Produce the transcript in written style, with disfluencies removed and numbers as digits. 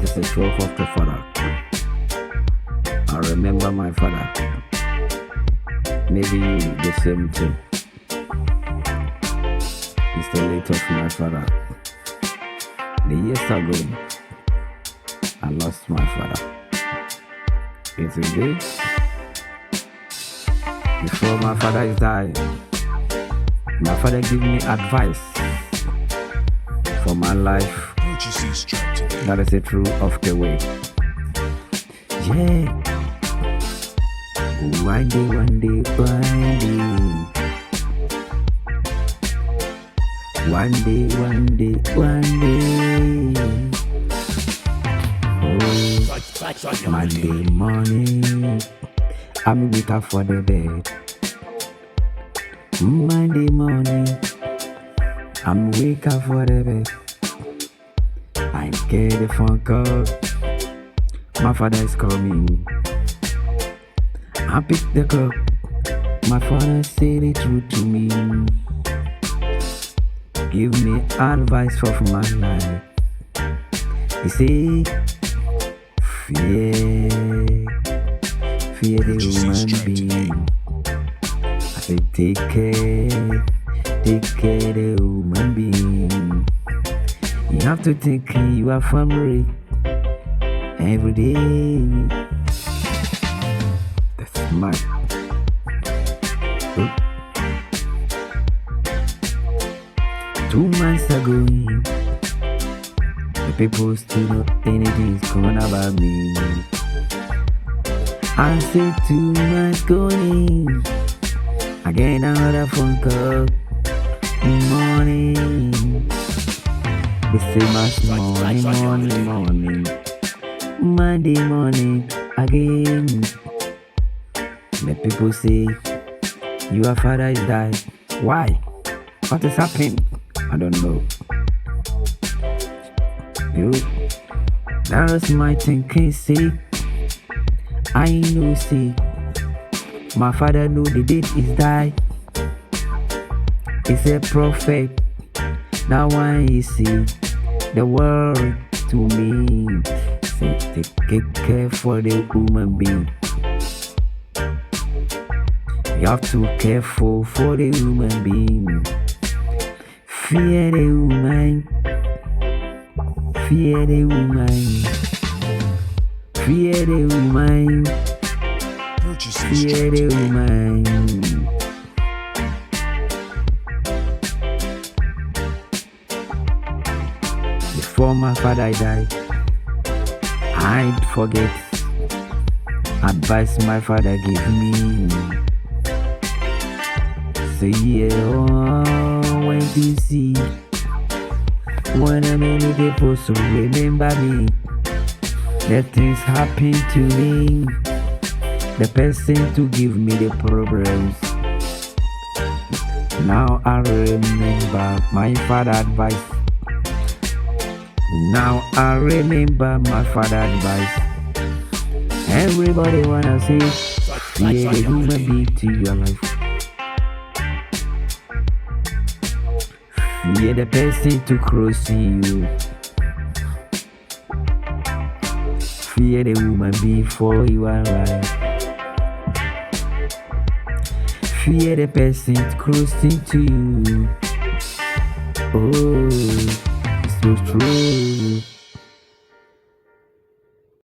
This is proof of the father. I remember my father. Maybe the same thing. It's the late of my father. The years ago, I lost my father. It's a day before my father is died. My father gave me advice for my life. That is the truth of the way. Yeah. One day, one day, one day. One day, one day, one day. Oh, Monday morning, I'm wake up for the bed. Monday morning, I'm wake up for the bed. I get a phone call. My father is coming. I pick the call. My father said the truth to me. Give me advice for my life. He said, fear the human being. I said, take care the human being. You have to take care of your family every day. That's mad. 2 months ago, the people still know anything's going about me. I said 2 months going, I get another phone call. Morning, the same as morning. Monday morning again. The people say, your father is died. Why? What is happening? I don't know. That was my thinking, see. I know, see. My father know the date is died. He's a prophet. Now I see the world to me. Say, take care for the human being. You have to be careful for the human being. Fear the woman. Fear the woman. Fear the woman. Fear the woman. Before my father died, I'd forget advice my father gave me. Say, yeah, oh, when you see, when many people so remember me, the things happen to me, the person to give me the problems. Now I remember my father's advice. Now I remember my father's advice. Everybody wanna say, fear the human being to your life. Fear the person to cross you. Fear the woman before you are alive. Fear the person closing to you. Oh, it's so true.